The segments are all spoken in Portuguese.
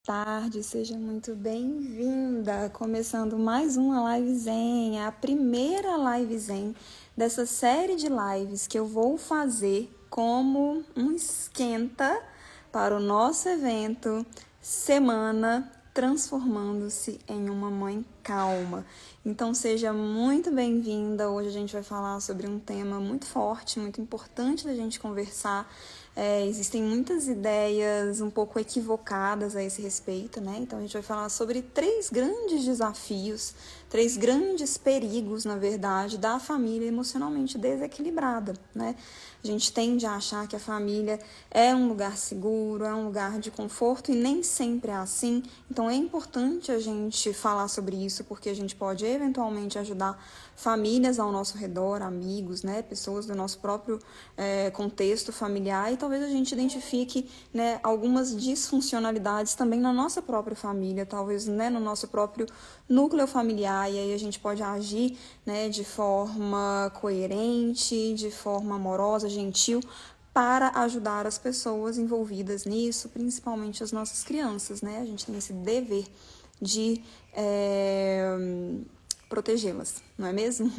Tarde, seja muito bem-vinda. Começando mais uma live Zen, a primeira live Zen dessa série de lives que eu vou fazer como um esquenta para o nosso evento Semana Transformando-se em uma Mãe Calma. Então seja muito bem-vinda. Hoje a gente vai falar sobre um tema muito forte, muito importante da gente conversar. Existem muitas ideias um pouco equivocadas a esse respeito, né? Então a gente vai falar sobre 3 grandes desafios, 3 grandes perigos, na verdade, da família emocionalmente desequilibrada, né? A gente tende a achar que a família é um lugar seguro, é um lugar de conforto e nem sempre é assim. Então é importante a gente falar sobre isso porque a gente pode eventualmente ajudar famílias ao nosso redor, amigos, né, pessoas do nosso próprio contexto familiar, e talvez a gente identifique, né, algumas disfuncionalidades também na nossa própria família, talvez, né, no nosso próprio núcleo familiar, e aí a gente pode agir, né, de forma coerente, de forma amorosa, gentil, para ajudar as pessoas envolvidas nisso, principalmente as nossas crianças, né? A gente tem esse dever de protegê-las, não é mesmo?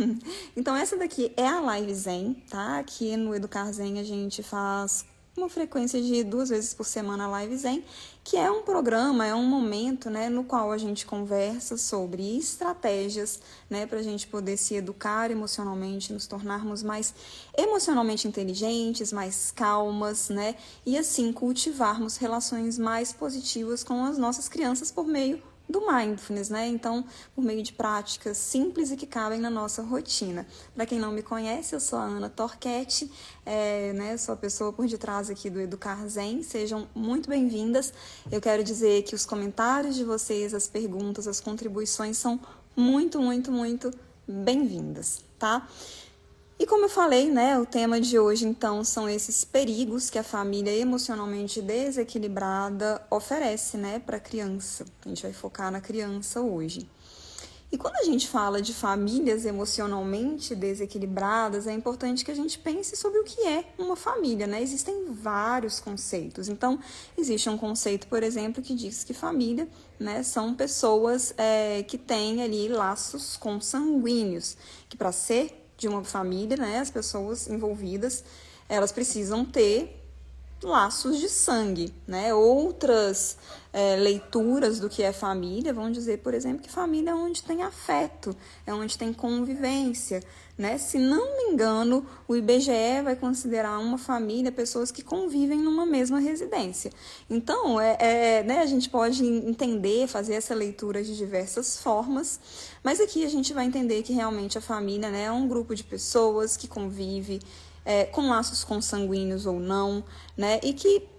Então essa daqui é a live Zen, tá? Aqui no Educar Zen a gente faz uma frequência de 2 vezes por semana a live Zen, que é um programa, é um momento, né, no qual a gente conversa sobre estratégias, né, para a gente poder se educar emocionalmente, nos tornarmos mais emocionalmente inteligentes, mais calmas, né, e assim cultivarmos relações mais positivas com as nossas crianças por meio do mindfulness, né? Então, por meio de práticas simples e que cabem na nossa rotina. Para quem não me conhece, eu sou a Ana Torquetti, né? Sou a pessoa por detrás aqui do Educar Zen. Sejam muito bem-vindas. Eu quero dizer que os comentários de vocês, as perguntas, as contribuições são muito, muito, muito bem-vindas, tá? E como eu falei, né, o tema de hoje, então, são esses perigos que a família emocionalmente desequilibrada oferece, né, para a criança. A gente vai focar na criança hoje. E quando a gente fala de famílias emocionalmente desequilibradas, é importante que a gente pense sobre o que é uma família, né? Existem vários conceitos. Então, existe um conceito, por exemplo, que diz que família, né, são pessoas que têm ali laços consanguíneos, que para ser de uma família, né, as pessoas envolvidas, elas precisam ter laços de sangue, né? Outras leituras do que é família vão dizer, por exemplo, que família é onde tem afeto, é onde tem convivência, né? Se não me engano, o IBGE vai considerar uma família pessoas que convivem numa mesma residência. Então, né, a gente pode entender, fazer essa leitura de diversas formas, mas aqui a gente vai entender que realmente a família, né, é um grupo de pessoas que convive com laços consanguíneos ou não, né, e que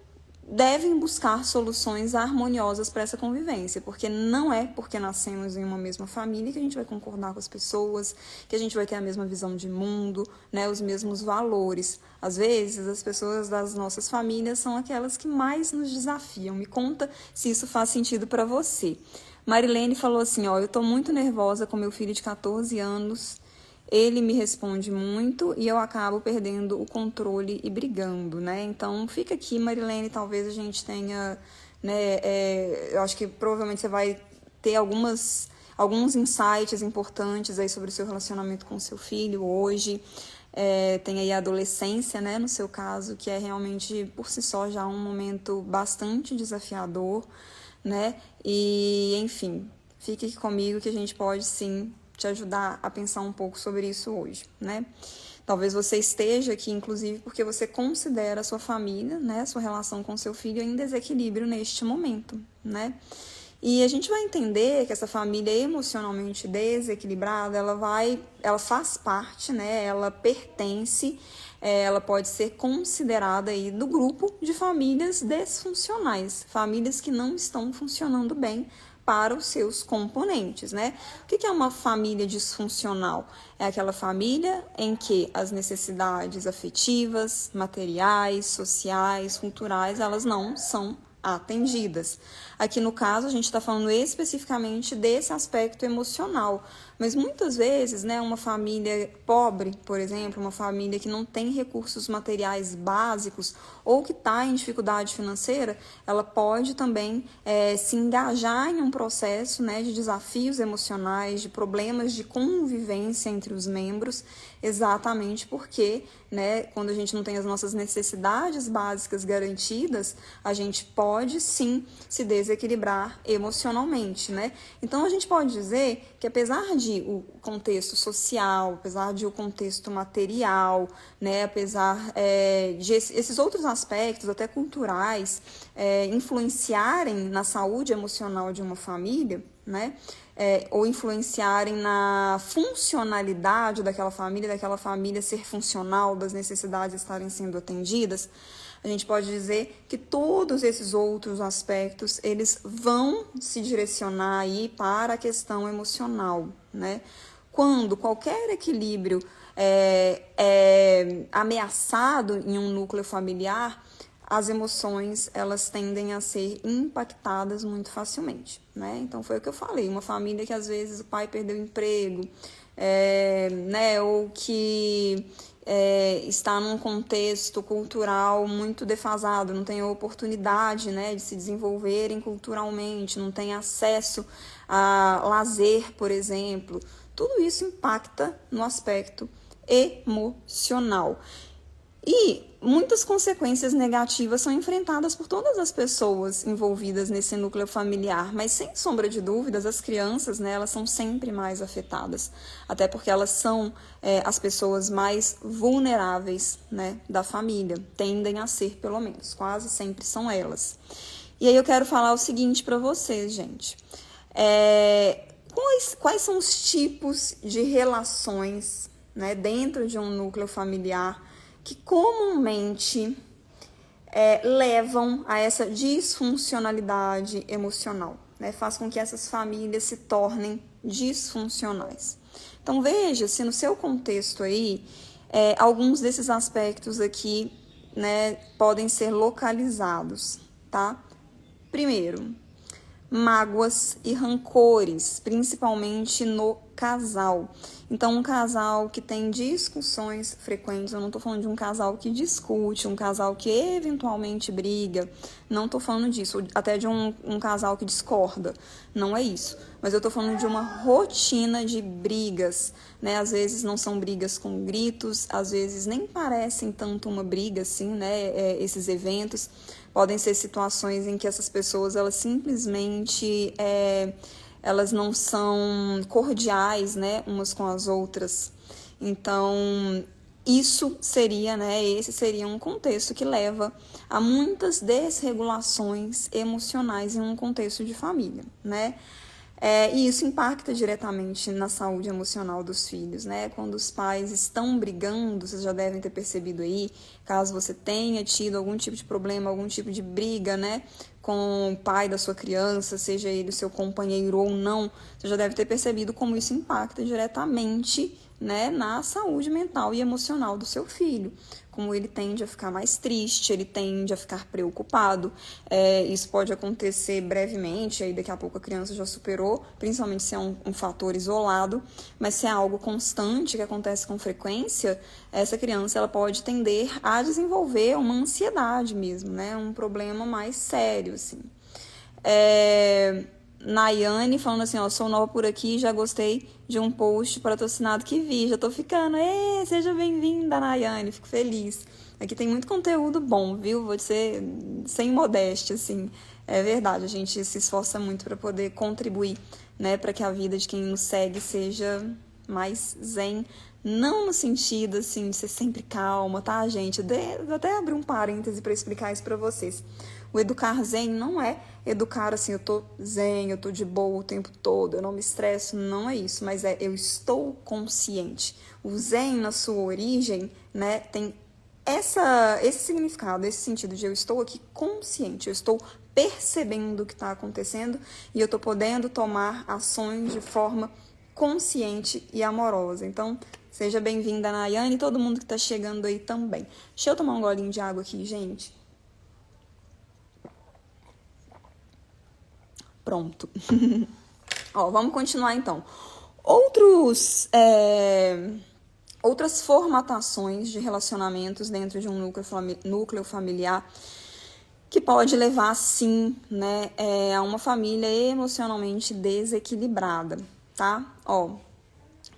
devem buscar soluções harmoniosas para essa convivência, porque não é porque nascemos em uma mesma família que a gente vai concordar com as pessoas, que a gente vai ter a mesma visão de mundo, né, os mesmos valores. Às vezes, as pessoas das nossas famílias são aquelas que mais nos desafiam. Me conta se isso faz sentido para você. Marilene falou assim, eu tô muito nervosa com meu filho de 14 anos, ele me responde muito e eu acabo perdendo o controle e brigando, né? Então, fica aqui, Marilene, talvez a gente tenha, né, eu acho que provavelmente você vai ter alguns insights importantes aí sobre o seu relacionamento com o seu filho hoje. Tem aí a adolescência, né, no seu caso, que é realmente, por si só, já um momento bastante desafiador, né? E, enfim, fique aqui comigo que a gente pode, sim, te ajudar a pensar um pouco sobre isso hoje, né? Talvez você esteja aqui, inclusive, porque você considera a sua família, né, a sua relação com seu filho em desequilíbrio neste momento, né? E a gente vai entender que essa família emocionalmente desequilibrada, ela faz parte, né, ela pertence, ela pode ser considerada aí do grupo de famílias disfuncionais, famílias que não estão funcionando bem para os seus componentes, né? O que é uma família disfuncional? É aquela família em que as necessidades afetivas, materiais, sociais, culturais, elas não são atendidas. Aqui no caso, a gente está falando especificamente desse aspecto emocional, Mas muitas vezes, né, uma família pobre, por exemplo, uma família que não tem recursos materiais básicos ou que está em dificuldade financeira, ela pode também se engajar em um processo, né, de desafios emocionais, de problemas de convivência entre os membros, exatamente porque, né, quando a gente não tem as nossas necessidades básicas garantidas, a gente pode sim se desequilibrar emocionalmente, né? Então a gente pode dizer que apesar de o contexto social, apesar de o contexto material, né, apesar de esses outros aspectos, até culturais, influenciarem na saúde emocional de uma família, né? Ou influenciarem na funcionalidade daquela família ser funcional, das necessidades estarem sendo atendidas, a gente pode dizer que todos esses outros aspectos, eles vão se direcionar aí para a questão emocional, né? Quando qualquer equilíbrio é ameaçado em um núcleo familiar, as emoções, elas tendem a ser impactadas muito facilmente, né? Então, foi o que eu falei, uma família que às vezes o pai perdeu o emprego, né? Ou que está num contexto cultural muito defasado, não tem a oportunidade, né, de se desenvolverem culturalmente, não tem acesso a lazer, por exemplo. Tudo isso impacta no aspecto emocional. E muitas consequências negativas são enfrentadas por todas as pessoas envolvidas nesse núcleo familiar, mas sem sombra de dúvidas, as crianças, né, elas são sempre mais afetadas, até porque elas são as pessoas mais vulneráveis, né, da família, tendem a ser, pelo menos, quase sempre são elas. E aí eu quero falar o seguinte para vocês, gente. Quais são os tipos de relações, né, dentro de um núcleo familiar que comumente levam a essa disfuncionalidade emocional, né? Faz com que essas famílias se tornem disfuncionais. Então, veja se no seu contexto aí, alguns desses aspectos aqui, né, podem ser localizados, tá? Primeiro, mágoas e rancores, principalmente no casal. Então, um casal que tem discussões frequentes, eu não estou falando de um casal que discute, um casal que eventualmente briga, não estou falando disso, até de um casal que discorda, não é isso. Mas eu estou falando de uma rotina de brigas, né? Às vezes não são brigas com gritos, às vezes nem parecem tanto uma briga assim, né? Esses eventos podem ser situações em que essas pessoas, elas simplesmente elas não são cordiais, né, umas com as outras. Então, isso seria, né, esse seria um contexto que leva a muitas desregulações emocionais em um contexto de família, né? E isso impacta diretamente na saúde emocional dos filhos, né? Quando os pais estão brigando, vocês já devem ter percebido aí, caso você tenha tido algum tipo de problema, algum tipo de briga, né, com o pai da sua criança, seja ele o seu companheiro ou não, você já deve ter percebido como isso impacta diretamente, né, na saúde mental e emocional do seu filho. Como ele tende a ficar mais triste, ele tende a ficar preocupado. Isso pode acontecer brevemente, aí daqui a pouco a criança já superou, principalmente se é um fator isolado, mas se é algo constante que acontece com frequência, essa criança ela pode tender a desenvolver uma ansiedade mesmo, né? Um problema mais sério, assim. Nayane falando assim, ó, sou nova por aqui, já gostei de um post patrocinado que vi, já tô ficando, seja bem-vinda, Nayane, fico feliz. Aqui tem muito conteúdo bom, viu? Vou dizer sem modéstia, assim, é verdade, a gente se esforça muito para poder contribuir, né, para que a vida de quem nos segue seja mais zen, não no sentido, assim, de ser sempre calma, tá, gente? Vou até abrir um parêntese para explicar isso para vocês. O educar zen não é educar assim, eu tô zen, eu tô de boa o tempo todo, eu não me estresso, não é isso, mas eu estou consciente. O zen, na sua origem, né, tem esse significado, esse sentido de eu estou aqui consciente, eu estou percebendo o que está acontecendo e eu estou podendo tomar ações de forma consciente e amorosa. Então, seja bem-vinda, Nayane, e todo mundo que está chegando aí também. Deixa eu tomar um golinho de água aqui, gente. Pronto. Ó, vamos continuar então. Outras formatações de relacionamentos dentro de um núcleo familiar que pode levar, sim, né, a uma família emocionalmente desequilibrada, tá?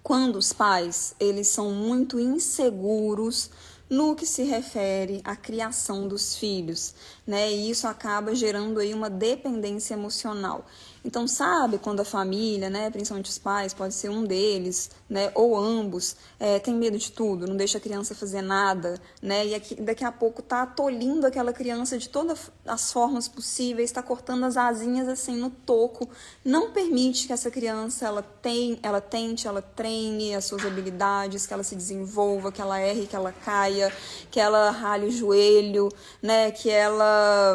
Quando os pais, eles são muito inseguros no que se refere à criação dos filhos, né? E isso acaba gerando aí uma dependência emocional. Então, sabe quando a família, né, principalmente os pais, pode ser um deles, né, ou ambos, tem medo de tudo, não deixa a criança fazer nada, né, e daqui a pouco tá tolhindo aquela criança de todas as formas possíveis, está cortando as asinhas assim no toco, não permite que essa criança ela tente, ela treine as suas habilidades, que ela se desenvolva, que ela erre, que ela caia, que ela rale o joelho, né, que ela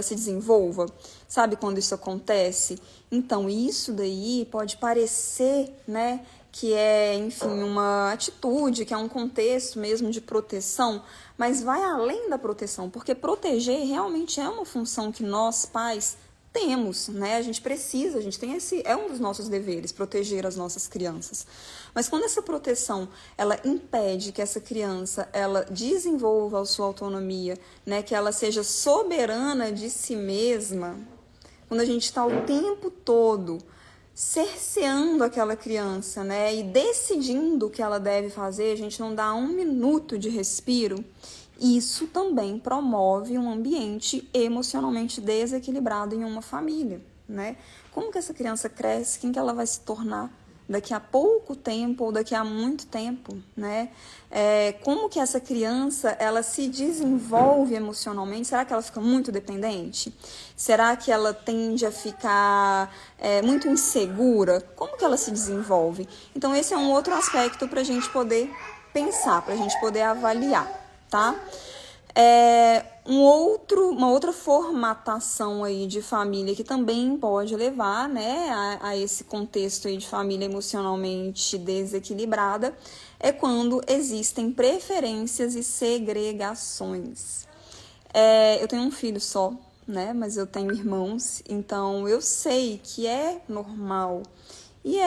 se desenvolva. Sabe quando isso acontece? Então, isso daí pode parecer, né, que é, enfim, uma atitude, que é um contexto mesmo de proteção, mas vai além da proteção, porque proteger realmente é uma função que nós, pais, temos, né? A gente tem é um dos nossos deveres, proteger as nossas crianças. Mas quando essa proteção, ela impede que essa criança, ela desenvolva a sua autonomia, né? Que ela seja soberana de si mesma, quando a gente está o tempo todo cerceando aquela criança, né? E decidindo o que ela deve fazer, a gente não dá um minuto de respiro. Isso também promove um ambiente emocionalmente desequilibrado em uma família, né? Como que essa criança cresce? Quem que ela vai se tornar daqui a pouco tempo ou daqui a muito tempo, né? Como que essa criança, ela se desenvolve emocionalmente? Será que ela fica muito dependente? Será que ela tende a ficar muito insegura? Como que ela se desenvolve? Então, esse é um outro aspecto para a gente poder pensar, para a gente poder avaliar, tá? Uma outra formatação aí de família que também pode levar, né, a esse contexto aí de família emocionalmente desequilibrada é quando existem preferências e segregações. Eu tenho um filho só, né, mas eu tenho irmãos, então eu sei que é normal. E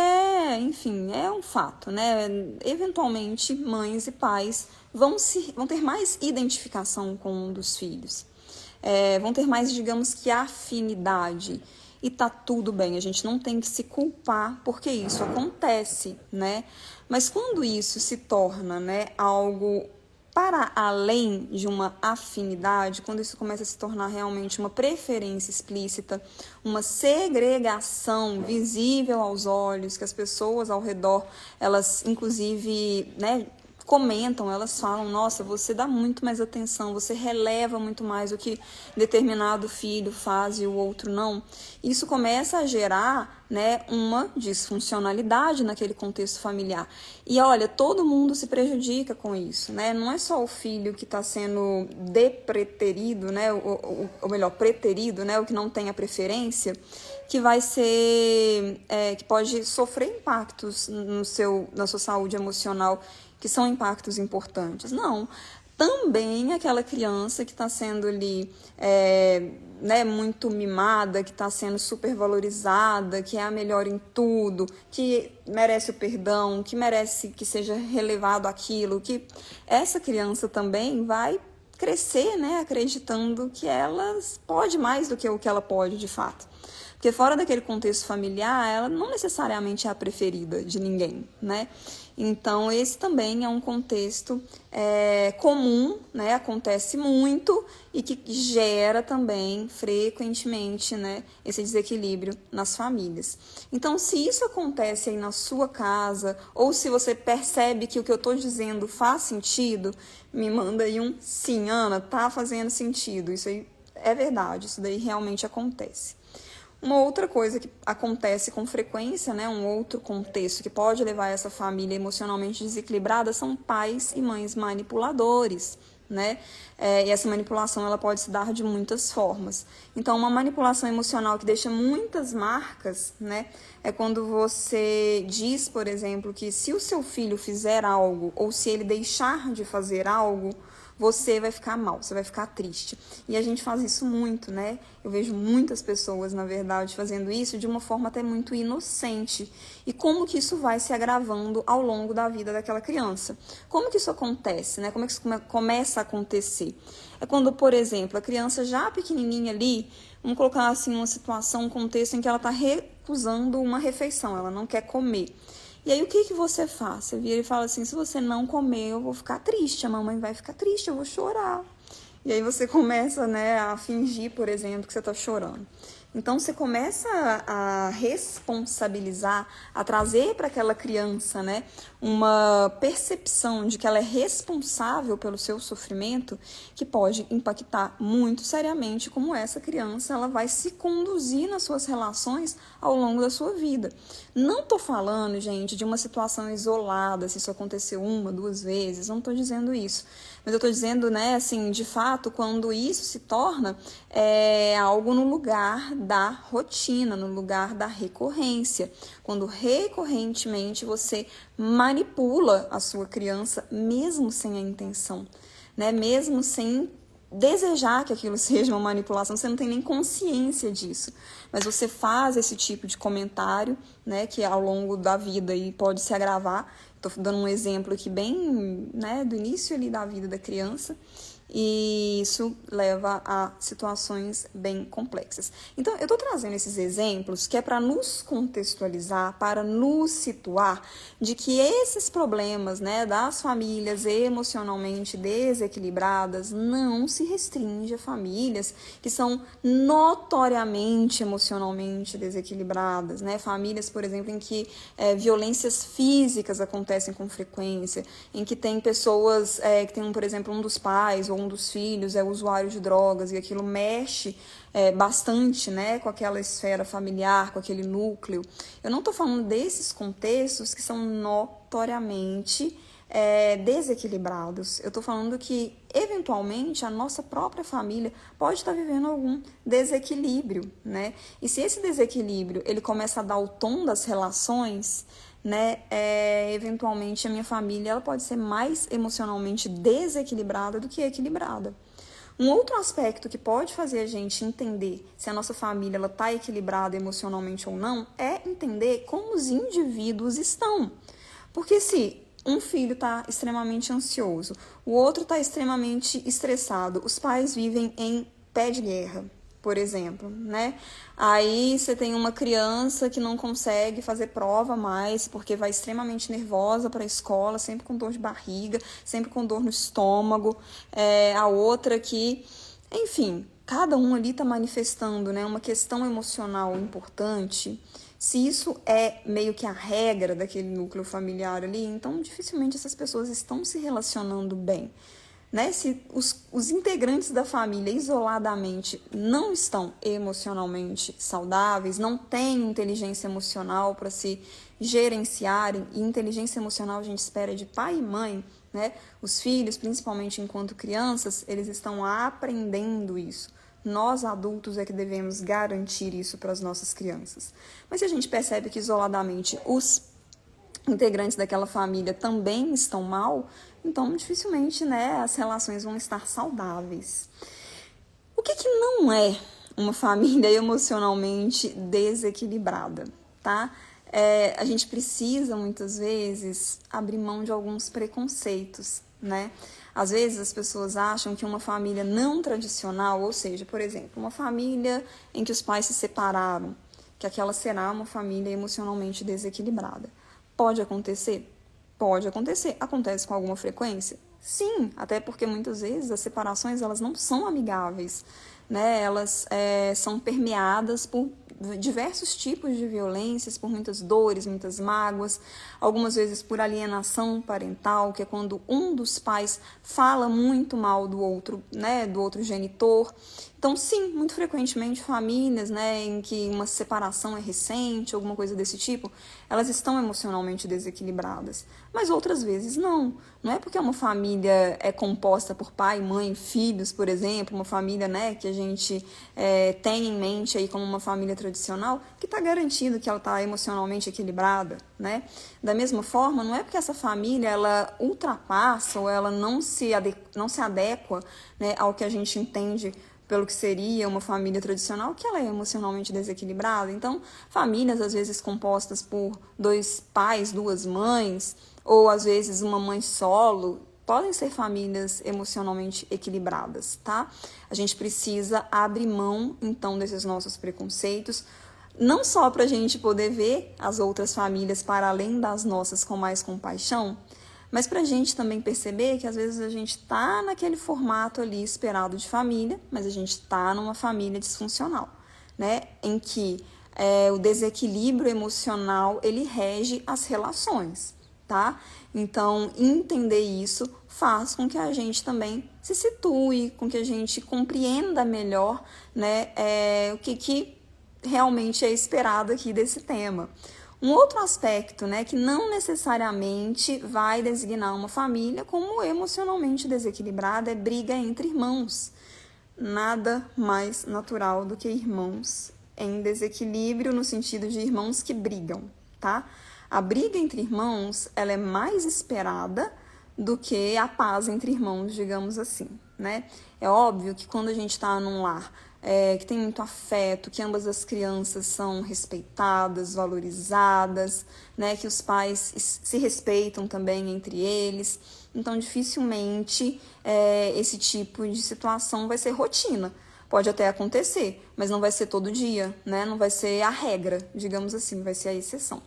enfim, é um fato, né? Eventualmente, mães e pais vão ter mais identificação com um dos filhos. Vão ter mais, digamos que, afinidade. E tá tudo bem, a gente não tem que se culpar porque isso acontece, né? Mas quando isso se torna, né, algo para além de uma afinidade, quando isso começa a se tornar realmente uma preferência explícita, uma segregação visível aos olhos, que as pessoas ao redor, elas inclusive, né, comentam, elas falam, nossa, você dá muito mais atenção, você releva muito mais o que determinado filho faz e o outro não. Isso começa a gerar, né, uma disfuncionalidade naquele contexto familiar. E olha, todo mundo se prejudica com isso, né? Não é só o filho que está sendo depreterido, né, ou melhor, preterido, né, o que não tem a preferência, que vai ser, que pode sofrer impactos na sua saúde emocional, que são impactos importantes. Não, também aquela criança que está sendo ali né, muito mimada, que está sendo supervalorizada, que é a melhor em tudo, que merece o perdão, que merece que seja relevado aquilo, que essa criança também vai crescer, né, acreditando que ela pode mais do que o que ela pode de fato. Porque fora daquele contexto familiar, ela não necessariamente é a preferida de ninguém, né? Então, esse também é um contexto comum, né? Acontece muito e que gera também, frequentemente, né, esse desequilíbrio nas famílias. Então, se isso acontece aí na sua casa, ou se você percebe que o que eu estou dizendo faz sentido, me manda aí um sim, Ana, tá fazendo sentido. Isso aí é verdade, isso daí realmente acontece. Uma outra coisa que acontece com frequência, né, um outro contexto que pode levar essa família emocionalmente desequilibrada são pais e mães manipuladores, né? E essa manipulação ela pode se dar de muitas formas. Então, uma manipulação emocional que deixa muitas marcas, né, é quando você diz, por exemplo, que se o seu filho fizer algo ou se ele deixar de fazer algo, você vai ficar mal, você vai ficar triste. E a gente faz isso muito, né? Eu vejo muitas pessoas, na verdade, fazendo isso de uma forma até muito inocente. E como que isso vai se agravando ao longo da vida daquela criança? Como que isso acontece, né? Como é que isso começa a acontecer? É quando, por exemplo, a criança já pequenininha ali, vamos colocar assim uma situação, um contexto em que ela está recusando uma refeição, ela não quer comer. E aí o que você faz? Você vira e fala assim, se você não comer, eu vou ficar triste, a mamãe vai ficar triste, eu vou chorar. E aí você começa, né, a fingir, por exemplo, que você está chorando. Então você começa a responsabilizar, a trazer para aquela criança, né, uma percepção de que ela é responsável pelo seu sofrimento, que pode impactar muito seriamente como essa criança ela vai se conduzir nas suas relações ao longo da sua vida. Não estou falando, gente, de uma situação isolada, se isso aconteceu uma, duas vezes, não estou dizendo isso. Mas eu estou dizendo, né, assim, de fato, quando isso se torna algo no lugar da rotina, no lugar da recorrência. Quando recorrentemente você manipula a sua criança, mesmo sem a intenção, né, mesmo sem desejar que aquilo seja uma manipulação, você não tem nem consciência disso. Mas você faz esse tipo de comentário, né, que ao longo da vida aí pode se agravar. Estou dando um exemplo aqui bem, né, do início ali da vida da criança, e isso leva a situações bem complexas. Então, eu estou trazendo esses exemplos que é para nos contextualizar, para nos situar de que esses problemas, né, das famílias emocionalmente desequilibradas não se restringe a famílias que são notoriamente emocionalmente desequilibradas, né? Famílias, por exemplo, em que violências físicas acontecem com frequência, em que tem pessoas que tem, por exemplo, um dos pais ou um dos filhos é usuário de drogas e aquilo mexe bastante, né, com aquela esfera familiar, com aquele núcleo. Eu não estou falando desses contextos que são notoriamente desequilibrados. Eu estou falando que, eventualmente, a nossa própria família pode estar vivendo algum desequilíbrio, né? E se esse desequilíbrio ele começa a dar o tom das relações, né, eventualmente a minha família ela pode ser mais emocionalmente desequilibrada do que equilibrada. Um outro aspecto que pode fazer a gente entender se a nossa família está equilibrada emocionalmente ou não é entender como os indivíduos estão. Porque se um filho está extremamente ansioso, o outro está extremamente estressado, os pais vivem em pé de guerra, por exemplo, né? Aí você tem uma criança que não consegue fazer prova mais porque vai extremamente nervosa para a escola, sempre com dor de barriga, sempre com dor no estômago. A outra que, enfim, cada um ali está manifestando, né, uma questão emocional importante. Se isso é meio que a regra daquele núcleo familiar ali, então dificilmente essas pessoas estão se relacionando bem. Né? Se os integrantes da família isoladamente não estão emocionalmente saudáveis, não têm inteligência emocional para se gerenciarem, e inteligência emocional a gente espera de pai e mãe, né? Os filhos, principalmente enquanto crianças, eles estão aprendendo isso. Nós, adultos, é que devemos garantir isso para as nossas crianças. Mas se a gente percebe que isoladamente os integrantes daquela família também estão mal, então dificilmente, né, as relações vão estar saudáveis. O que não é uma família emocionalmente desequilibrada, tá? A gente precisa, muitas vezes, abrir mão de alguns preconceitos, né? Às vezes as pessoas acham que uma família não tradicional, ou seja, por exemplo, uma família em que os pais se separaram, que aquela será uma família emocionalmente desequilibrada. Pode acontecer? Pode acontecer. Acontece com alguma frequência? Sim, até porque muitas vezes as separações elas não são amigáveis, né? Elas são permeadas por diversos tipos de violências, por muitas dores, muitas mágoas, algumas vezes por alienação parental, que é quando um dos pais fala muito mal do outro, né, do outro genitor. Então, sim, muito frequentemente famílias, né, em que uma separação é recente, alguma coisa desse tipo, elas estão emocionalmente desequilibradas. Mas outras vezes não. Não é porque uma família é composta por pai, mãe, filhos, por exemplo, uma família, né, que a gente tem em mente aí como uma família tradicional, que está garantido que ela está emocionalmente equilibrada, né? Da mesma forma, não é porque essa família ela ultrapassa ou ela não se adequa, né, ao que a gente entende pelo que seria uma família tradicional, que ela é emocionalmente desequilibrada. Então, famílias, às vezes, compostas por 2 pais, 2 mães, ou, às vezes, uma mãe solo, podem ser famílias emocionalmente equilibradas, tá? A gente precisa abrir mão, então, desses nossos preconceitos, não só para a gente poder ver as outras famílias para além das nossas com mais compaixão, mas para a gente também perceber que às vezes a gente está naquele formato ali esperado de família, mas a gente está numa família disfuncional, né? Em que o desequilíbrio emocional ele rege as relações, tá? Então, entender isso faz com que a gente também se situe, com que a gente compreenda melhor, né, o que realmente é esperado aqui desse tema. Um outro aspecto, né, que não necessariamente vai designar uma família como emocionalmente desequilibrada é briga entre irmãos. Nada mais natural do que irmãos em desequilíbrio no sentido de irmãos que brigam, tá? A briga entre irmãos, ela é mais esperada do que a paz entre irmãos, digamos assim, né? É óbvio que quando a gente está num lar que tem muito afeto, que ambas as crianças são respeitadas, valorizadas, né? Que os pais se respeitam também entre eles. Então, dificilmente esse tipo de situação vai ser rotina. Pode até acontecer, mas não vai ser todo dia, né? Não vai ser a regra, digamos assim, vai ser a exceção.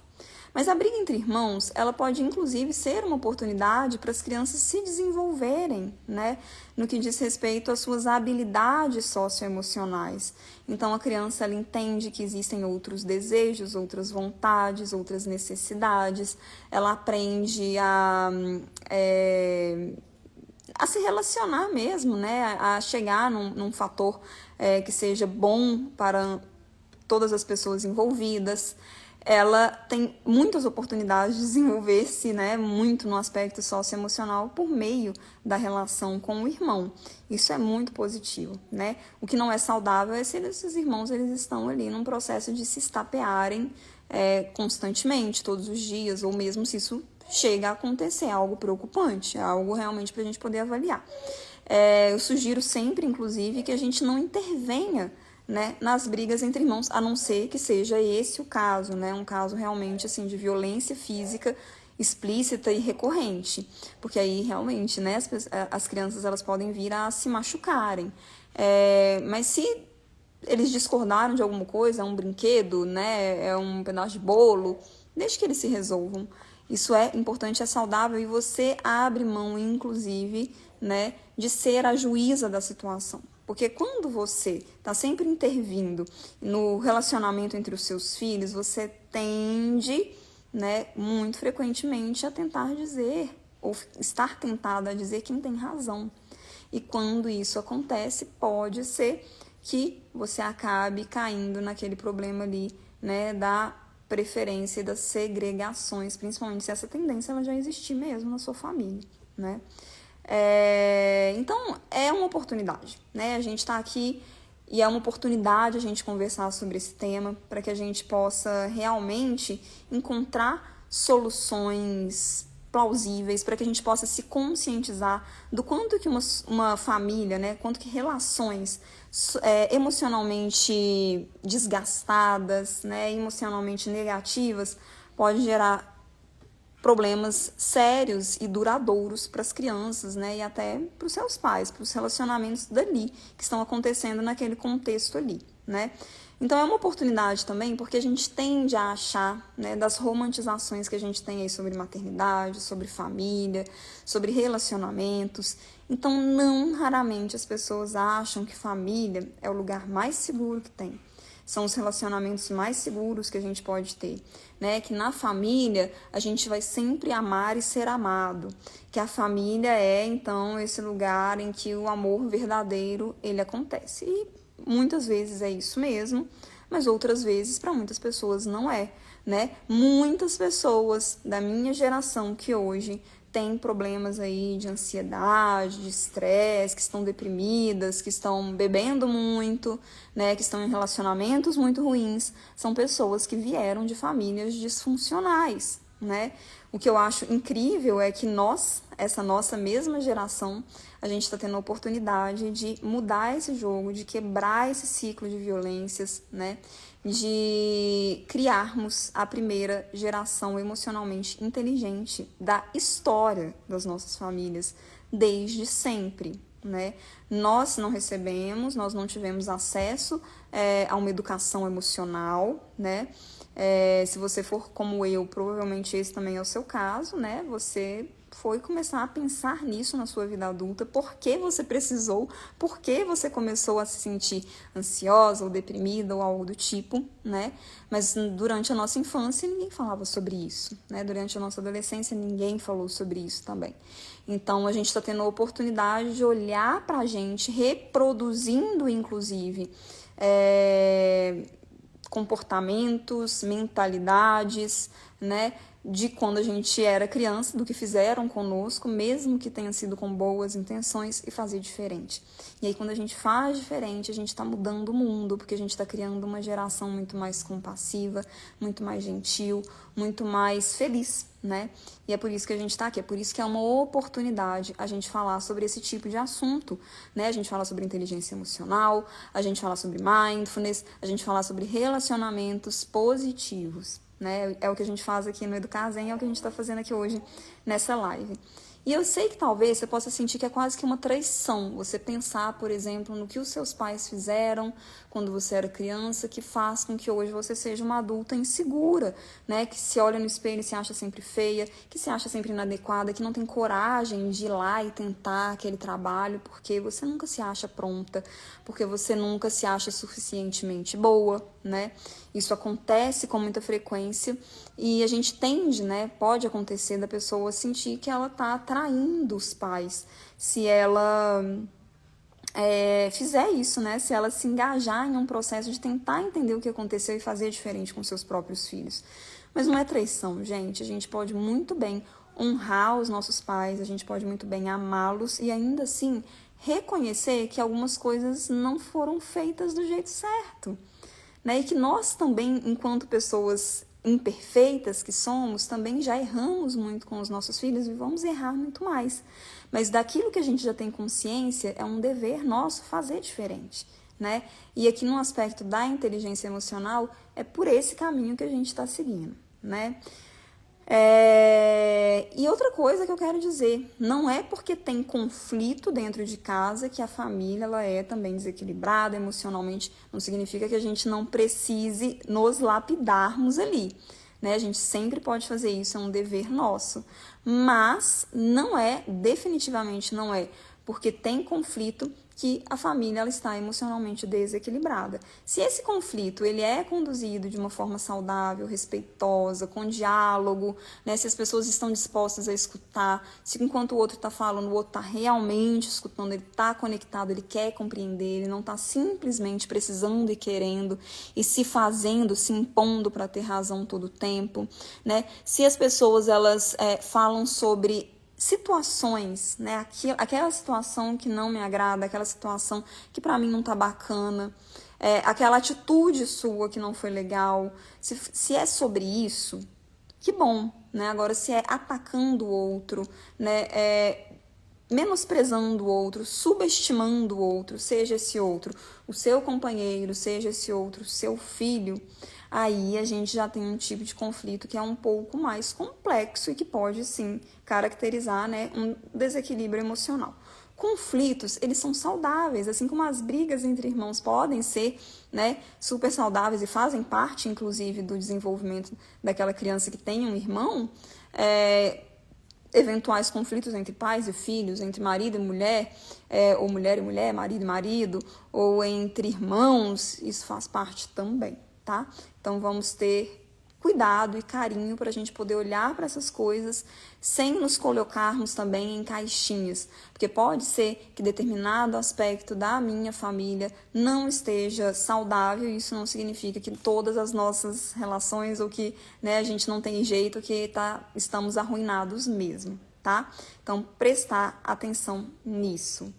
Mas a briga entre irmãos, ela pode inclusive ser uma oportunidade para as crianças se desenvolverem, né? No que diz respeito às suas habilidades socioemocionais. Então, a criança ela entende que existem outros desejos, outras vontades, outras necessidades. Ela aprende a se relacionar mesmo, né? A chegar num fator que seja bom para todas as pessoas envolvidas. Ela tem muitas oportunidades de desenvolver-se, né, muito no aspecto socioemocional por meio da relação com o irmão. Isso é muito positivo, né? O que não é saudável é se esses irmãos eles estão ali num processo de se estapearem constantemente, todos os dias, ou mesmo se isso chega a acontecer, é algo preocupante, é algo realmente para a gente poder avaliar. Eu sugiro sempre, inclusive, que a gente não intervenha, né, nas brigas entre irmãos, a não ser que seja esse o caso, né, um caso realmente assim de violência física explícita e recorrente, porque aí realmente, né, as crianças elas podem vir a se machucarem. Mas se eles discordaram de alguma coisa, é um brinquedo, né, é um pedaço de bolo, deixe que eles se resolvam. Isso é importante, é saudável e você abre mão, inclusive, né, de ser a juíza da situação. Porque quando você está sempre intervindo no relacionamento entre os seus filhos, você tende, né, muito frequentemente a tentar dizer, ou estar tentada a dizer quem tem razão. E quando isso acontece, pode ser que você acabe caindo naquele problema ali, né, da preferência e das segregações, principalmente se essa tendência ela já existir mesmo na sua família, né? Então, é uma oportunidade, né? A gente está aqui e é uma oportunidade a gente conversar sobre esse tema para que a gente possa realmente encontrar soluções plausíveis, para que a gente possa se conscientizar do quanto que uma família, né, quanto que relações emocionalmente desgastadas, né, emocionalmente negativas, pode gerar problemas sérios e duradouros para as crianças, né, e até para os seus pais, para os relacionamentos dali que estão acontecendo naquele contexto ali, né. Então é uma oportunidade também, porque a gente tende a achar, né, das romantizações que a gente tem aí sobre maternidade, sobre família, sobre relacionamentos. Então, não raramente as pessoas acham que família é o lugar mais seguro que tem. São os relacionamentos mais seguros que a gente pode ter, né? Que na família a gente vai sempre amar e ser amado. Que a família é, então, esse lugar em que o amor verdadeiro, ele acontece. E muitas vezes é isso mesmo, mas outras vezes para muitas pessoas não é, né? Muitas pessoas da minha geração que hoje têm problemas aí de ansiedade, de estresse, que estão deprimidas, que estão bebendo muito, né, que estão em relacionamentos muito ruins, são pessoas que vieram de famílias disfuncionais, né? O que eu acho incrível é que nós, essa nossa mesma geração, a gente está tendo a oportunidade de mudar esse jogo, de quebrar esse ciclo de violências, né? De criarmos a primeira geração emocionalmente inteligente da história das nossas famílias, desde sempre, né? Nós não recebemos, nós não tivemos acesso a uma educação emocional, né? Se você for como eu, provavelmente esse também é o seu caso, né? Você foi começar a pensar nisso na sua vida adulta, por que você precisou, por que você começou a se sentir ansiosa ou deprimida ou algo do tipo, né? Mas durante a nossa infância ninguém falava sobre isso, né? Durante a nossa adolescência ninguém falou sobre isso também. Então a gente está tendo a oportunidade de olhar para a gente, reproduzindo inclusive comportamentos, mentalidades, né, de quando a gente era criança, do que fizeram conosco, mesmo que tenha sido com boas intenções, e fazer diferente. E aí quando a gente faz diferente, a gente está mudando o mundo, porque a gente está criando uma geração muito mais compassiva, muito mais gentil, muito mais feliz, né? E é por isso que a gente está aqui, é por isso que é uma oportunidade a gente falar sobre esse tipo de assunto, né? A gente fala sobre inteligência emocional, a gente fala sobre mindfulness, a gente fala sobre relacionamentos positivos, né? É o que a gente faz aqui no Educar Zen, é o que a gente está fazendo aqui hoje nessa live. E eu sei que talvez você possa sentir que é quase que uma traição você pensar, por exemplo, no que os seus pais fizeram quando você era criança, que faz com que hoje você seja uma adulta insegura, né? Que se olha no espelho e se acha sempre feia, que se acha sempre inadequada, que não tem coragem de ir lá e tentar aquele trabalho porque você nunca se acha pronta, porque você nunca se acha suficientemente boa, né? Isso acontece com muita frequência e a gente tende, né? Pode acontecer da pessoa sentir que ela tá traindo os pais se ela fizer isso, né? Se ela se engajar em um processo de tentar entender o que aconteceu e fazer diferente com seus próprios filhos. Mas não é traição, gente. A gente pode muito bem honrar os nossos pais, a gente pode muito bem amá-los e ainda assim reconhecer que algumas coisas não foram feitas do jeito certo, né? E que nós também, enquanto pessoas imperfeitas que somos, também já erramos muito com os nossos filhos e vamos errar muito mais. Mas daquilo que a gente já tem consciência, é um dever nosso fazer diferente, né? E aqui no aspecto da inteligência emocional, é por esse caminho que a gente está seguindo, né? E outra coisa que eu quero dizer, não é porque tem conflito dentro de casa que a família ela é também desequilibrada emocionalmente, não significa que a gente não precise nos lapidarmos ali, né? A gente sempre pode fazer isso, é um dever nosso, mas não é, definitivamente não é, porque tem conflito que a família ela está emocionalmente desequilibrada. Se esse conflito ele é conduzido de uma forma saudável, respeitosa, com diálogo, né, se as pessoas estão dispostas a escutar, se enquanto o outro está falando, o outro está realmente escutando, ele está conectado, ele quer compreender, ele não está simplesmente precisando e querendo e se fazendo, se impondo para ter razão todo o tempo, né? Se as pessoas elas falam sobre situações, né? Aquela situação que não me agrada, aquela situação que para mim não tá bacana, aquela atitude sua que não foi legal, se é sobre isso, que bom, né? Agora, se é atacando o outro, né? Menosprezando o outro, subestimando o outro, seja esse outro o seu companheiro, seja esse outro o seu filho, aí a gente já tem um tipo de conflito que é um pouco mais complexo e que pode, sim, caracterizar, né, um desequilíbrio emocional. Conflitos, eles são saudáveis, assim como as brigas entre irmãos podem ser, né, super saudáveis e fazem parte, inclusive, do desenvolvimento daquela criança que tem um irmão, eventuais conflitos entre pais e filhos, entre marido e mulher, ou mulher e mulher, marido e marido, ou entre irmãos, isso faz parte também, tá? Então vamos ter cuidado e carinho para a gente poder olhar para essas coisas sem nos colocarmos também em caixinhas, porque pode ser que determinado aspecto da minha família não esteja saudável, e isso não significa que todas as nossas relações ou que, né, a gente não tem jeito, que estamos arruinados mesmo, tá? Então, prestar atenção nisso.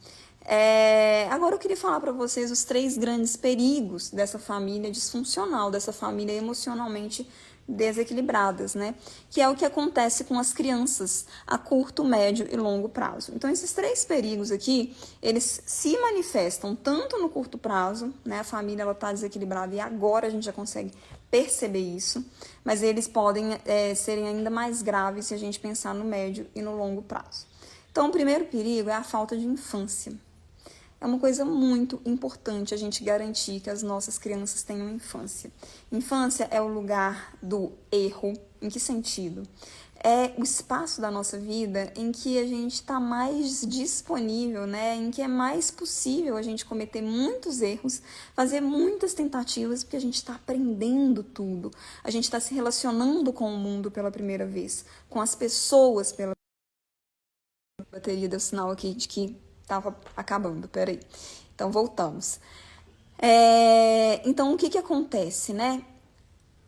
Agora eu queria falar para vocês os 3 grandes perigos dessa família disfuncional, dessa família emocionalmente desequilibradas, né? Que é o que acontece com as crianças a curto, médio e longo prazo. Então, esses 3 perigos aqui, eles se manifestam tanto no curto prazo, né? A família ela está desequilibrada e agora a gente já consegue perceber isso, mas eles podem serem ainda mais graves se a gente pensar no médio e no longo prazo. Então, o primeiro perigo é a falta de infância. É uma coisa muito importante a gente garantir que as nossas crianças tenham infância. Infância é o lugar do erro. Em que sentido? É o espaço da nossa vida em que a gente está mais disponível, né? Em que é mais possível a gente cometer muitos erros, fazer muitas tentativas, porque a gente está aprendendo tudo. A gente está se relacionando com o mundo pela primeira vez, com as pessoas pela bateria deu sinal aqui de que estava acabando, peraí. Então, voltamos. Então, o que acontece, né?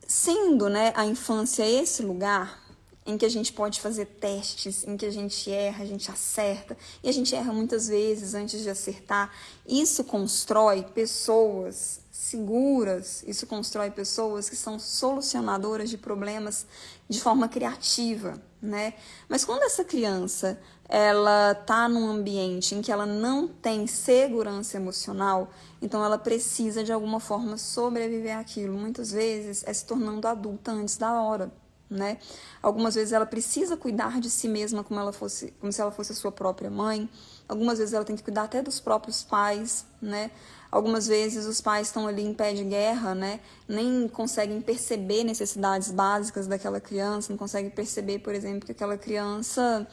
Sendo, né, a infância esse lugar em que a gente pode fazer testes, em que a gente erra, a gente acerta, e a gente erra muitas vezes antes de acertar, isso constrói pessoas seguras, isso constrói pessoas que são solucionadoras de problemas de forma criativa, né? Mas quando essa criança ela tá num ambiente em que ela não tem segurança emocional, então ela precisa de alguma forma sobreviver àquilo. Muitas vezes é se tornando adulta antes da hora, né? Algumas vezes ela precisa cuidar de si mesma como se ela fosse a sua própria mãe. Algumas vezes ela tem que cuidar até dos próprios pais, né? Algumas vezes os pais estão ali em pé de guerra, né? Nem conseguem perceber necessidades básicas daquela criança, não conseguem perceber, por exemplo, que aquela criança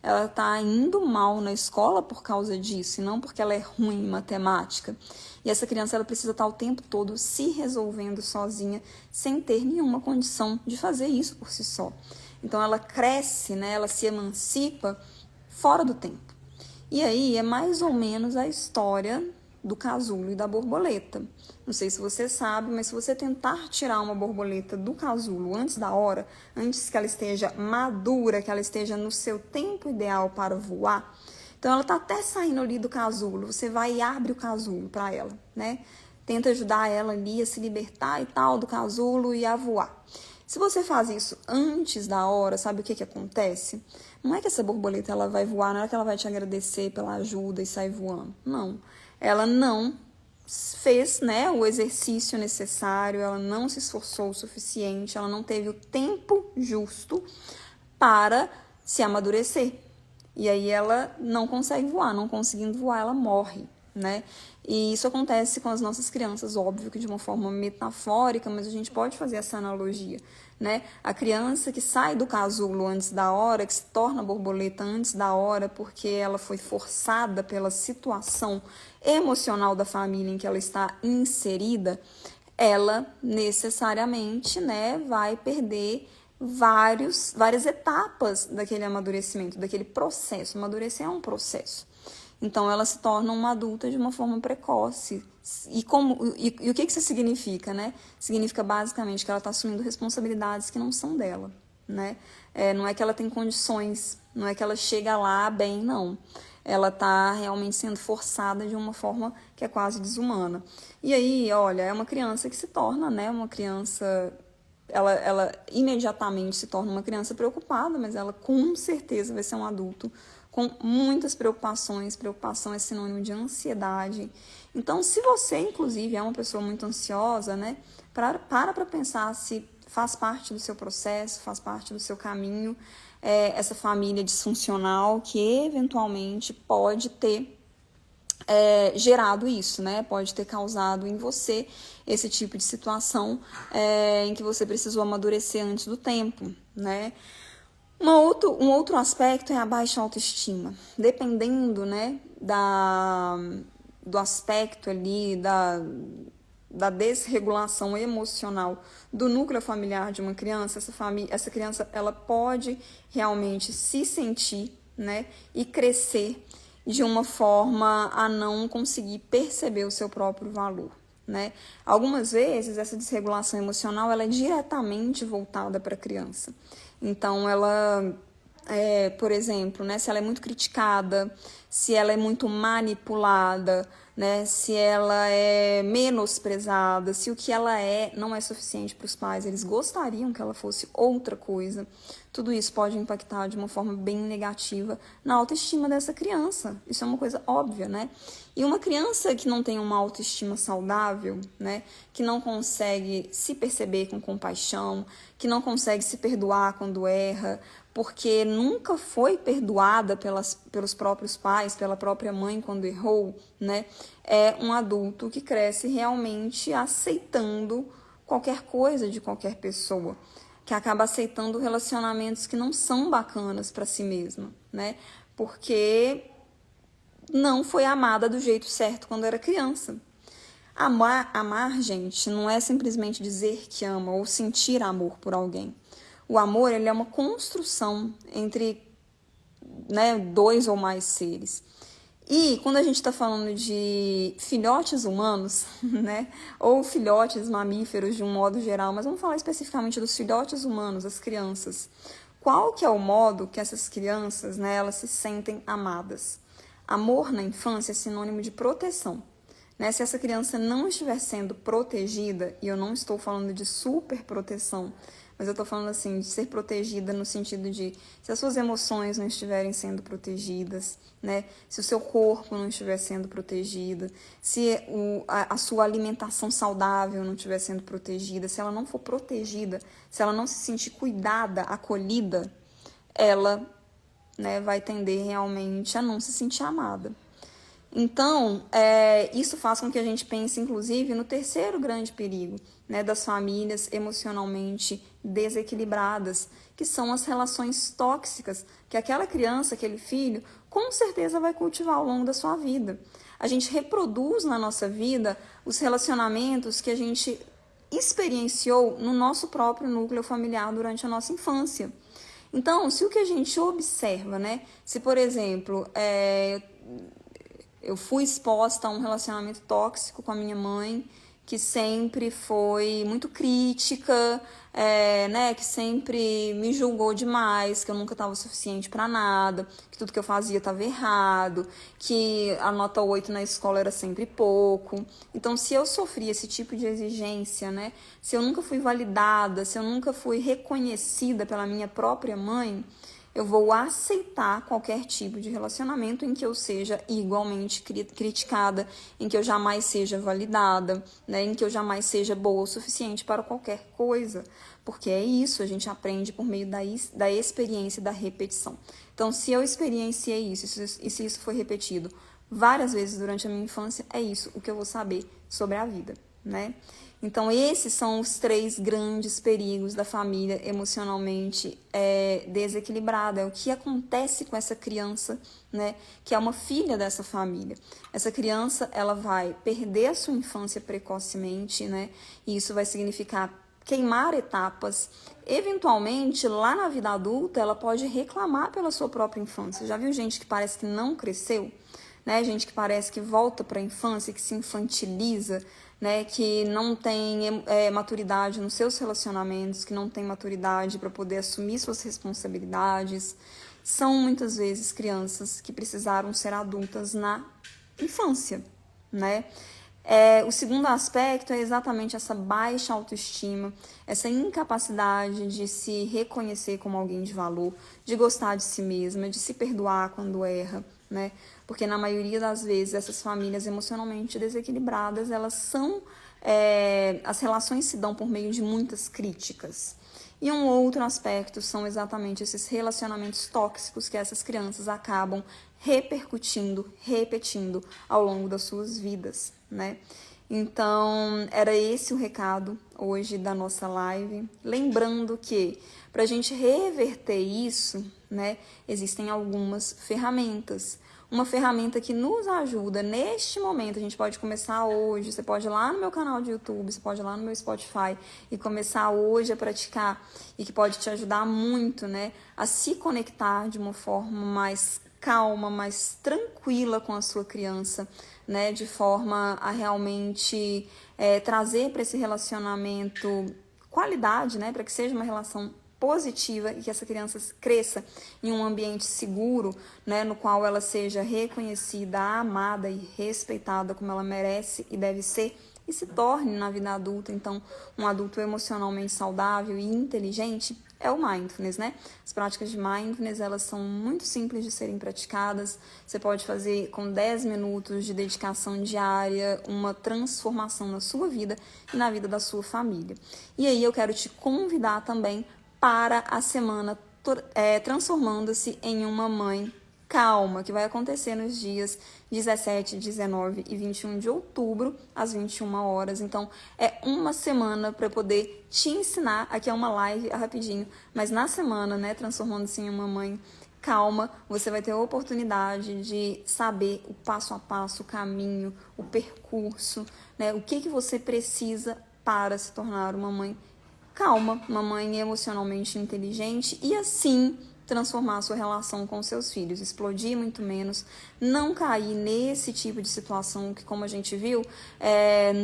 ela está indo mal na escola por causa disso, e não porque ela é ruim em matemática. E essa criança ela precisa estar o tempo todo se resolvendo sozinha, sem ter nenhuma condição de fazer isso por si só. Então ela cresce, né? Ela se emancipa fora do tempo. E aí é mais ou menos a história do casulo e da borboleta. Não sei se você sabe, mas se você tentar tirar uma borboleta do casulo antes da hora, antes que ela esteja madura, que ela esteja no seu tempo ideal para voar, então ela está até saindo ali do casulo, você vai e abre o casulo para ela, né? Tenta ajudar ela ali a se libertar e tal do casulo e a voar. Se você faz isso antes da hora, sabe o que acontece? Não é que essa borboleta ela vai voar, não é que ela vai te agradecer pela ajuda e sair voando. Não. Ela não fez, né, o exercício necessário, ela não se esforçou o suficiente, ela não teve o tempo justo para se amadurecer. E aí ela não consegue voar, não conseguindo voar, ela morre, né? E isso acontece com as nossas crianças, óbvio que de uma forma metafórica, mas a gente pode fazer essa analogia, né? A criança que sai do casulo antes da hora, que se torna borboleta antes da hora, porque ela foi forçada pela situação emocional da família em que ela está inserida, ela necessariamente, né, vai perder várias etapas daquele amadurecimento, daquele processo. Amadurecer é um processo. Então, ela se torna uma adulta de uma forma precoce. E o que isso significa, né? Significa, basicamente, que ela está assumindo responsabilidades que não são dela, né? Não é que ela tem condições, não é que ela chega lá bem, não. Ela está realmente sendo forçada de uma forma que é quase desumana. E aí, olha, é uma criança que se torna, né? Uma criança... Ela imediatamente se torna uma criança preocupada, mas ela com certeza vai ser um adulto com muitas preocupações. Preocupação é sinônimo de ansiedade. Então, se você, inclusive, é uma pessoa muito ansiosa, né, para pensar se faz parte do seu processo, faz parte do seu caminho, essa família disfuncional que, eventualmente, pode ter gerado isso, né? Pode ter causado em você esse tipo de situação em que você precisou amadurecer antes do tempo, né? Um outro aspecto é a baixa autoestima. Dependendo, né, do aspecto ali, da desregulação emocional do núcleo familiar de uma criança, essa criança ela pode realmente se sentir, né, e crescer de uma forma a não conseguir perceber o seu próprio valor, né? Algumas vezes essa desregulação emocional ela é diretamente voltada para a criança. Então ela por exemplo, né, se ela é muito criticada, se ela é muito manipulada, né, se ela é menosprezada, se o que ela é não é suficiente para os pais, eles gostariam que ela fosse outra coisa. Tudo isso pode impactar de uma forma bem negativa na autoestima dessa criança. Isso é uma coisa óbvia, né? E uma criança que não tem uma autoestima saudável, né, que não consegue se perceber com compaixão, que não consegue se perdoar quando erra, porque nunca foi perdoada pelos próprios pais, pela própria mãe quando errou, né? É um adulto que cresce realmente aceitando qualquer coisa de qualquer pessoa, que acaba aceitando relacionamentos que não são bacanas para si mesma, né? Porque não foi amada do jeito certo quando era criança. Amar, gente, não é simplesmente dizer que ama ou sentir amor por alguém. O amor, ele é uma construção entre, né, dois ou mais seres. E quando a gente está falando de filhotes humanos, né, ou filhotes mamíferos de um modo geral, mas vamos falar especificamente dos filhotes humanos, as crianças. Qual que é o modo que essas crianças, né, elas se sentem amadas? Amor na infância é sinônimo de proteção. Né? Se essa criança não estiver sendo protegida, e eu não estou falando de super proteção, mas eu estou falando assim, de ser protegida no sentido de se as suas emoções não estiverem sendo protegidas, né? Se o seu corpo não estiver sendo protegido, se a sua alimentação saudável não estiver sendo protegida, se ela não for protegida, se ela não se sentir cuidada, acolhida, ela, né, vai tender realmente a não se sentir amada. Então, isso faz com que a gente pense, inclusive, no terceiro grande perigo, né, das famílias emocionalmente desequilibradas, que são as relações tóxicas, que aquela criança, aquele filho, com certeza vai cultivar ao longo da sua vida. A gente reproduz na nossa vida os relacionamentos que a gente experienciou no nosso próprio núcleo familiar durante a nossa infância. Então, se o que a gente observa, né, se, por exemplo, eu fui exposta a um relacionamento tóxico com a minha mãe, que sempre foi muito crítica, né, que sempre me julgou demais, que eu nunca estava suficiente para nada, que tudo que eu fazia estava errado, que a nota 8 na escola era sempre pouco. Então, se eu sofri esse tipo de exigência, né, se eu nunca fui validada, se eu nunca fui reconhecida pela minha própria mãe, eu vou aceitar qualquer tipo de relacionamento em que eu seja igualmente criticada, em que eu jamais seja validada, né, em que eu jamais seja boa o suficiente para qualquer coisa. Porque é isso, a gente aprende por meio da experiência e da repetição. Então, se eu experienciei isso, e se isso foi repetido várias vezes durante a minha infância, é isso o que eu vou saber sobre a vida, né? Então, esses são os 3 grandes perigos da família emocionalmente desequilibrada. É o que acontece com essa criança, né, que é uma filha dessa família. Essa criança, ela vai perder a sua infância precocemente, né, e isso vai significar queimar etapas. Eventualmente, lá na vida adulta, ela pode reclamar pela sua própria infância. Já viu gente que parece que não cresceu? Né? Gente que parece que volta para a infância, que se infantiliza, né, que não tem maturidade nos seus relacionamentos, que não tem maturidade para poder assumir suas responsabilidades. São muitas vezes crianças que precisaram ser adultas na infância, né? O segundo aspecto é exatamente essa baixa autoestima, essa incapacidade de se reconhecer como alguém de valor, de gostar de si mesma, de se perdoar quando erra, né? Porque na maioria das vezes essas famílias emocionalmente desequilibradas, elas são, as relações se dão por meio de muitas críticas. E um outro aspecto são exatamente esses relacionamentos tóxicos que essas crianças acabam repetindo ao longo das suas vidas, né? Então, era esse o recado hoje da nossa live. Lembrando que, para a gente reverter isso, né, existem algumas ferramentas. uma ferramenta que nos ajuda neste momento. A gente pode começar hoje, você pode ir lá no meu canal de YouTube, você pode ir lá no meu Spotify e começar hoje a praticar, e que pode te ajudar muito, né, a se conectar de uma forma mais calma, mais tranquila com a sua criança, né, de forma a realmente trazer para esse relacionamento qualidade, né, para que seja uma relação positiva e que essa criança cresça em um ambiente seguro, né, no qual ela seja reconhecida, amada e respeitada como ela merece e deve ser, e se torne na vida adulta, então, um adulto emocionalmente saudável e inteligente. É o mindfulness, né? As práticas de mindfulness, elas são muito simples de serem praticadas. Você pode fazer com 10 minutos de dedicação diária uma transformação na sua vida e na vida da sua família. E aí eu quero te convidar também para a semana Transformando-se em uma Mãe Calma, que vai acontecer nos dias 17, 19 e 21 de outubro, às 21 horas. Então, é uma semana para poder te ensinar. Aqui é uma live rapidinho, mas na semana, né, Transformando-se em uma Mãe Calma, você vai ter a oportunidade de saber o passo a passo, o caminho, o percurso, né, o que você precisa para se tornar uma mãe calma, uma mãe emocionalmente inteligente e assim transformar a sua relação com seus filhos, explodir muito menos, não cair nesse tipo de situação que, como a gente viu,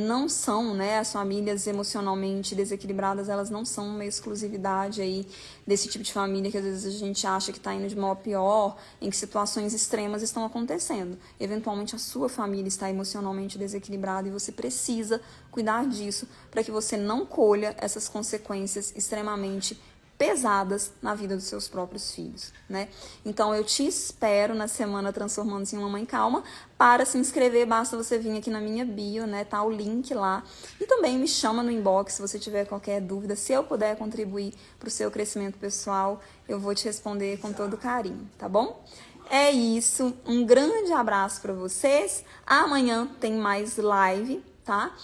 não são, né, as famílias emocionalmente desequilibradas, elas não são uma exclusividade aí desse tipo de família que às vezes a gente acha que está indo de mal a pior, em que situações extremas estão acontecendo. Eventualmente a sua família está emocionalmente desequilibrada e você precisa cuidar disso para que você não colha essas consequências extremamente pesadas na vida dos seus próprios filhos, né? Então eu te espero na semana Transformando-se em uma Mãe Calma. Para se inscrever, basta você vir aqui na minha bio, né? Tá o link lá. E também me chama no inbox se você tiver qualquer dúvida. Se eu puder contribuir para o seu crescimento pessoal, eu vou te responder com todo carinho, tá bom? É isso. Um grande abraço para vocês. Amanhã tem mais live, tá?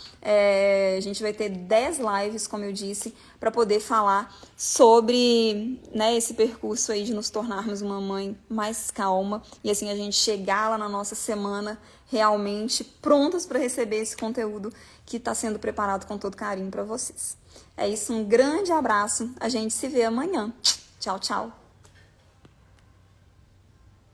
A gente vai ter 10 lives, como eu disse, para poder falar sobre, né, esse percurso aí de nos tornarmos uma mãe mais calma e assim a gente chegar lá na nossa semana realmente prontas para receber esse conteúdo que está sendo preparado com todo carinho para vocês. É isso, um grande abraço, a gente se vê amanhã. Tchau, tchau!